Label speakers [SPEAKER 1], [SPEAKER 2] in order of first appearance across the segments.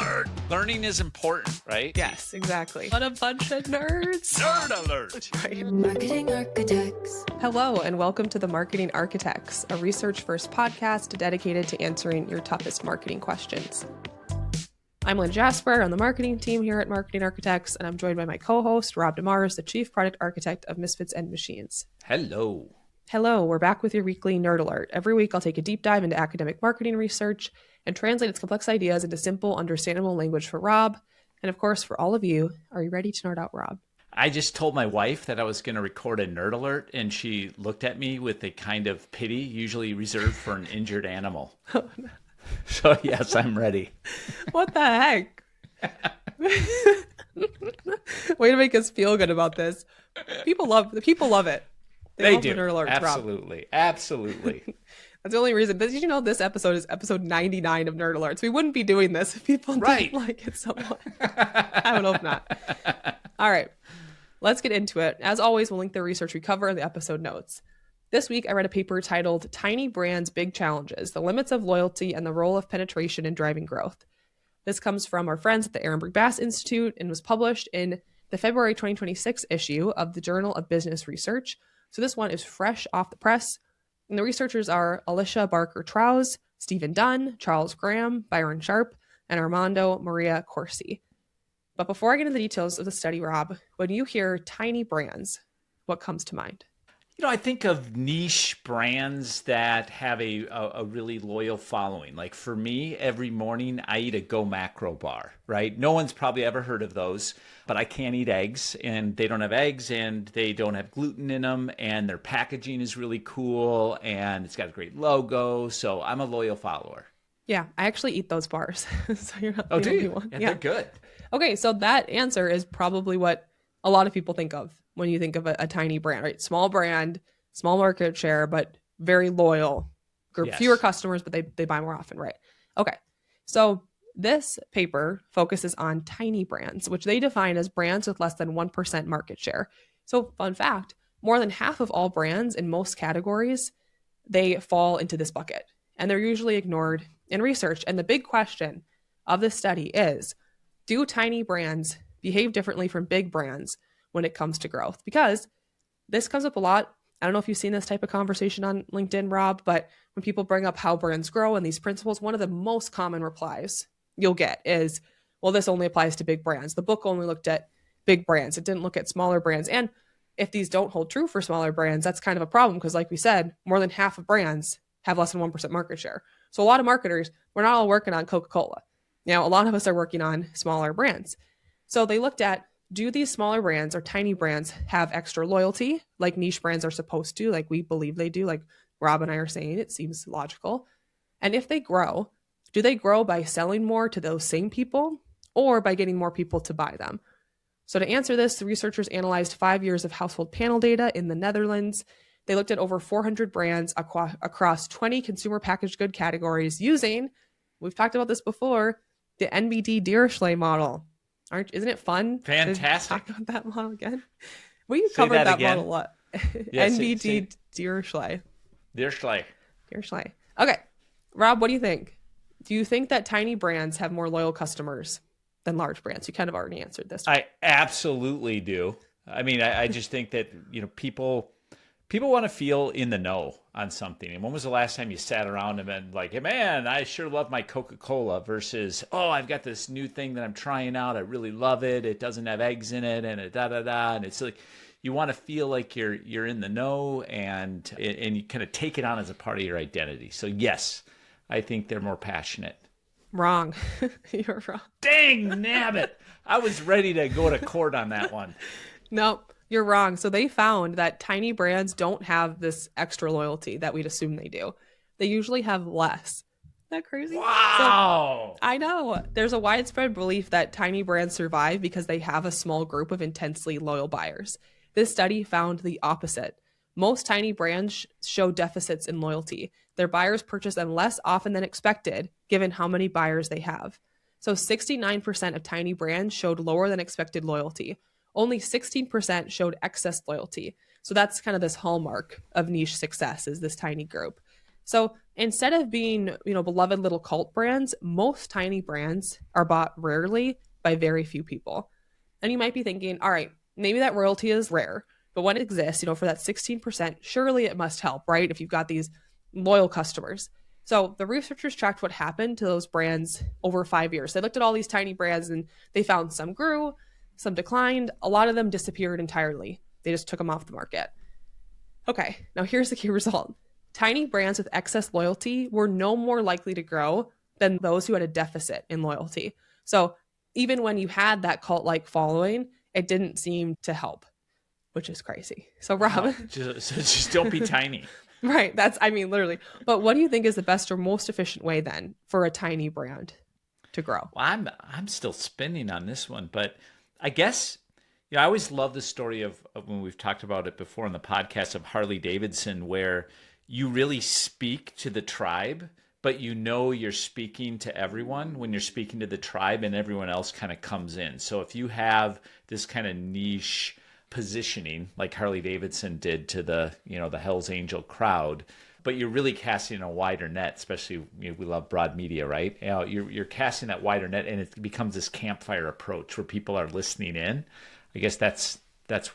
[SPEAKER 1] alert! Learning is important, right?
[SPEAKER 2] Yes, exactly. What a bunch of nerds.
[SPEAKER 1] Nerd alert!
[SPEAKER 2] That's right.
[SPEAKER 3] Marketing Architects.
[SPEAKER 2] Hello, and welcome to the Marketing Architects, a research-first podcast dedicated to answering your toughest marketing questions. I'm Lynn Jasper on the marketing team here at Marketing Architects, and I'm joined by my co-host, Rob DeMars, the Chief Product Architect of Misfits and Machines.
[SPEAKER 1] Hello.
[SPEAKER 2] Hello, we're back with your weekly Nerd Alert. Every week, I'll take a deep dive into academic marketing research and translate its complex ideas into simple, understandable language for Rob. And of course, for all of you, are you ready to nerd out, Rob?
[SPEAKER 1] I just told my wife that I was going to record a nerd alert, and she looked at me with a kind of pity, usually reserved for an injured animal.
[SPEAKER 2] Oh, no.
[SPEAKER 1] So, yes, I'm ready.
[SPEAKER 2] What the heck? Way to make us feel good about this. People love it.
[SPEAKER 1] They
[SPEAKER 2] love
[SPEAKER 1] do.
[SPEAKER 2] the nerd alerts,
[SPEAKER 1] Absolutely.
[SPEAKER 2] Rob.
[SPEAKER 1] Absolutely.
[SPEAKER 2] That's the only reason. Did you know this episode is episode 99 of Nerd Alerts? We wouldn't be doing this if people didn't like it so much. I would hope not. All right. Let's get into it. As always, we'll link the research we cover in the episode notes. This week, I read a paper titled Tiny Brands, Big Challenges, The Limits of Loyalty and the Role of Penetration in Driving Growth. This comes from our friends at the Ehrenberg Bass Institute and was published in the February 2026 issue of the Journal of Business Research. So this one is fresh off the press. And the researchers are Alicia Barker-Trouse, Stephen Dunn, Charles Graham, Byron Sharp, and Armando Maria Corsi. But before I get into the details of the study, Rob, when you hear tiny brands, what comes to mind?
[SPEAKER 1] You know, I think of niche brands that have a really loyal following. Like for me, every morning I eat a Go Macro bar, right? No one's probably ever heard of those, but I can't eat eggs, and they don't have eggs, and they don't have gluten in them, and their packaging is really cool, and it's got a great logo. So I'm a loyal follower.
[SPEAKER 2] Yeah, I actually eat those bars. So you're not
[SPEAKER 1] Oh,
[SPEAKER 2] the
[SPEAKER 1] do
[SPEAKER 2] only
[SPEAKER 1] you?
[SPEAKER 2] one.
[SPEAKER 1] Yeah, they're good.
[SPEAKER 2] Okay, so that answer is probably what a lot of people think of when you think of a tiny brand, right? Small brand, small market share, but very loyal group.
[SPEAKER 1] Yes.
[SPEAKER 2] Fewer customers, but they buy more often, right? Okay, so this paper focuses on tiny brands, which they define as brands with less than 1% market share. So fun fact, more than half of all brands in most categories, they fall into this bucket, and they're usually ignored in research. And the big question of this study is, do tiny brands behave differently from big brands when it comes to growth? Because this comes up a lot. I don't know if you've seen this type of conversation on LinkedIn, Rob, but when people bring up how brands grow and these principles, one of the most common replies you'll get is, well, this only applies to big brands. The book only looked at big brands. It didn't look at smaller brands. And if these don't hold true for smaller brands, that's kind of a problem because, like we said, more than half of brands have less than 1% market share. So a lot of marketers, we're not all working on Coca-Cola. Now, a lot of us are working on smaller brands. So they looked at, do these smaller brands or tiny brands have extra loyalty like niche brands are supposed to, like we believe they do, like Rob and I are saying, it seems logical. And if they grow, do they grow by selling more to those same people or by getting more people to buy them? So to answer this, the researchers analyzed 5 years of household panel data in the Netherlands. They looked at over 400 brands across 20 consumer packaged good categories using, we've talked about this before, the NBD Dirichlet model. Isn't it fun?
[SPEAKER 1] Fantastic.
[SPEAKER 2] To talk about that model again. We covered that model a lot.
[SPEAKER 1] Yeah,
[SPEAKER 2] NBD Dirichlet.
[SPEAKER 1] Dirichlet.
[SPEAKER 2] Okay. Rob, what do you think? Do you think that tiny brands have more loyal customers than large brands? You kind of already answered this.
[SPEAKER 1] I absolutely do. I mean, I just think that, you know, people want to feel in the know on something. And when was the last time you sat around and been like, hey, man, I sure love my Coca-Cola versus, oh, I've got this new thing that I'm trying out. I really love it. It doesn't have eggs in it and da-da-da. And it's like, you want to feel like you're in the know and you kind of take it on as a part of your identity. So yes, I think they're more passionate.
[SPEAKER 2] Wrong. You're wrong.
[SPEAKER 1] Dang, nabbit. I was ready to go to court on that one.
[SPEAKER 2] Nope. You're wrong. So they found that tiny brands don't have this extra loyalty that we'd assume they do. They usually have less. Isn't that crazy?
[SPEAKER 1] Wow.
[SPEAKER 2] So, I know. There's a widespread belief that tiny brands survive because they have a small group of intensely loyal buyers. This study found the opposite. Most tiny brands show deficits in loyalty. Their buyers purchase them less often than expected, given how many buyers they have. So 69% of tiny brands showed lower than expected loyalty. Only 16% showed excess loyalty. So that's kind of this hallmark of niche success, is this tiny group. So instead of being, beloved little cult brands, most tiny brands are bought rarely by very few people. And you might be thinking, all right, maybe that royalty is rare, but when it exists, for that 16%, surely it must help, right? If you've got these loyal customers. So the researchers tracked what happened to those brands over 5 years. They looked at all these tiny brands and they found some grew, some declined. A lot of them disappeared entirely. They just took them off the market. Okay, now here's the key result. Tiny brands with excess loyalty were no more likely to grow than those who had a deficit in loyalty. So even when you had that cult-like following, it didn't seem to help, which is crazy. So Rob,
[SPEAKER 1] Wow. Just don't be tiny.
[SPEAKER 2] right? Literally. But what do you think is the best or most efficient way then for a tiny brand to grow?
[SPEAKER 1] Well, I'm still spinning on this one, but I guess I always love the story of when we've talked about it before on the podcast of Harley Davidson, where you really speak to the tribe, but you're speaking to everyone when you're speaking to the tribe, and everyone else kind of comes in. So if you have this kind of niche positioning like Harley Davidson did to the Hells Angel crowd, but you're really casting a wider net, especially we love broad media, right? You're casting that wider net, and it becomes this campfire approach where people are listening in. I guess that's that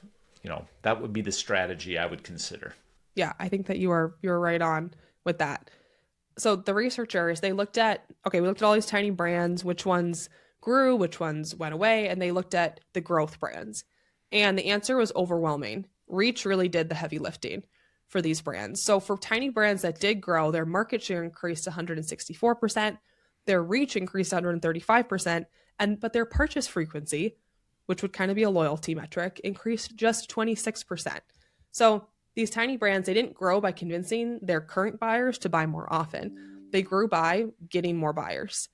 [SPEAKER 1] would be the strategy I would consider.
[SPEAKER 2] Yeah, I think that you're right on with that. So the researchers, we looked at all these tiny brands, which ones grew, which ones went away, and they looked at the growth brands. And the answer was overwhelming. Reach really did the heavy lifting for these brands. So for tiny brands that did grow, their market share increased 164%, their reach increased 135%, but their purchase frequency, which would kind of be a loyalty metric, increased just 26%. So these tiny brands, they didn't grow by convincing their current buyers to buy more often. They grew by getting more buyers.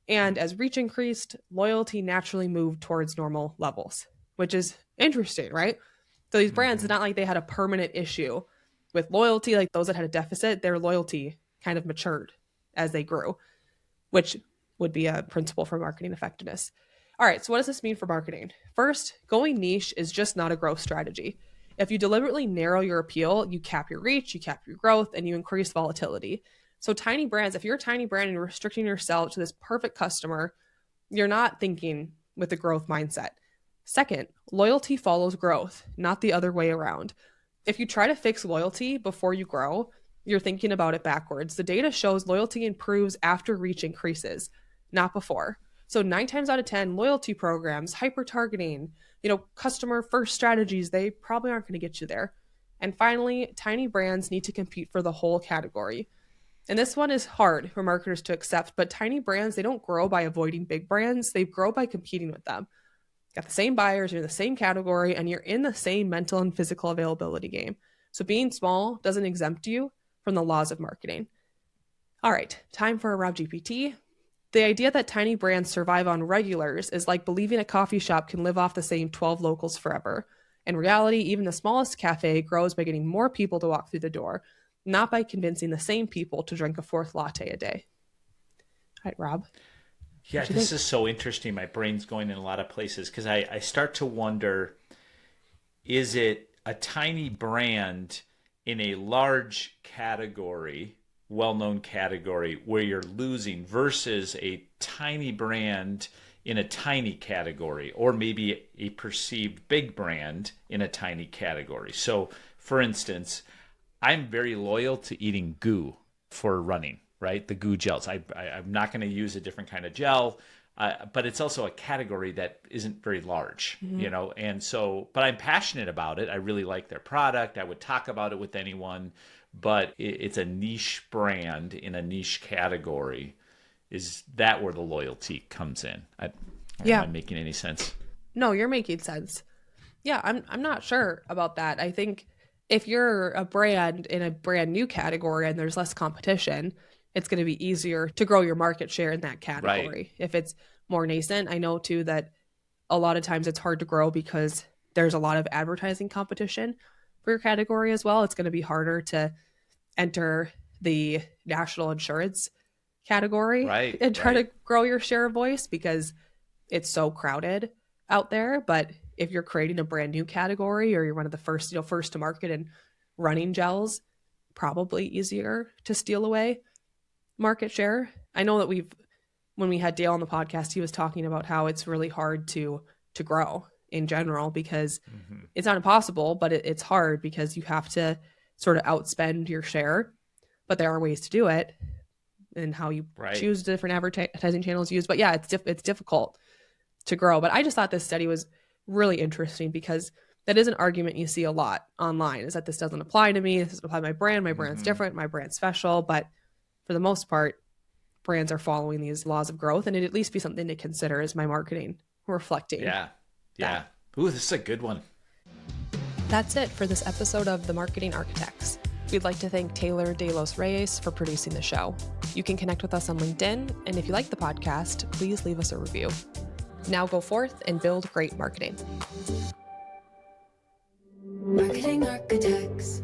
[SPEAKER 2] And as reach increased, loyalty naturally moved towards normal levels, which is interesting, right? So these brands, it's not like they had a permanent issue with loyalty, like those that had a deficit. Their loyalty kind of matured as they grew, which would be a principle for marketing effectiveness. All right, so what does this mean for marketing? First, going niche is just not a growth strategy. If you deliberately narrow your appeal, you cap your reach, you cap your growth, and you increase volatility. So tiny brands, if you're a tiny brand and you're restricting yourself to this perfect customer, you're not thinking with a growth mindset. Second, loyalty follows growth, not the other way around. If you try to fix loyalty before you grow, you're thinking about it backwards. The data shows loyalty improves after reach increases, not before. So 9 times out of 10, loyalty programs, hyper-targeting, customer first strategies, they probably aren't going to get you there. And finally, tiny brands need to compete for the whole category. And this one is hard for marketers to accept, but tiny brands, they don't grow by avoiding big brands. They grow by competing with them. Got the same buyers, you're in the same category, and you're in the same mental and physical availability game. So being small doesn't exempt you from the laws of marketing. All right, time for a Rob GPT. The idea that tiny brands survive on regulars is like believing a coffee shop can live off the same 12 locals forever. In reality, even the smallest cafe grows by getting more people to walk through the door, not by convincing the same people to drink a 4th latte a day. All right, Rob.
[SPEAKER 1] Yeah, this is so interesting. My brain's going in a lot of places because I start to wonder, is it a tiny brand in a large category, well-known category, where you're losing versus a tiny brand in a tiny category, or maybe a perceived big brand in a tiny category? So, for instance, I'm very loyal to eating goo for running, right? The goo gels. I'm not going to use a different kind of gel, but it's also a category that isn't very large, and so, but I'm passionate about it. I really like their product. I would talk about it with anyone, but it's a niche brand in a niche category. Is that where the loyalty comes in? Am I making any sense?
[SPEAKER 2] No, you're making sense. Yeah, I'm not sure about that. I think if you're a brand in a brand new category and there's less competition, it's going to be easier to grow your market share in that category. Right. If it's more nascent, I know too that a lot of times it's hard to grow because there's a lot of advertising competition for your category as well. It's going to be harder to enter the national insurance category and try to grow your share of voice because it's so crowded out there. But if you're creating a brand new category or you're one of the first to market in running gels, probably easier to steal away market share. I know that when we had Dale on the podcast, he was talking about how it's really hard to grow in general because it's not impossible, but it's hard because you have to sort of outspend your share. But there are ways to do it, and how you choose different advertising channels used. But yeah, it's difficult to grow. But I just thought this study was really interesting because that is an argument you see a lot online, is that this doesn't apply to me. This doesn't apply to my brand. My brand's different. My brand's special. But for the most part, brands are following these laws of growth, and it'd at least be something to consider as my marketing reflecting.
[SPEAKER 1] Yeah. Ooh, this is a good one.
[SPEAKER 2] That's it for this episode of The Marketing Architects. We'd like to thank Taylor De Los Reyes for producing the show. You can connect with us on LinkedIn, and if you like the podcast, please leave us a review. Now go forth and build great marketing.
[SPEAKER 3] Marketing Architects.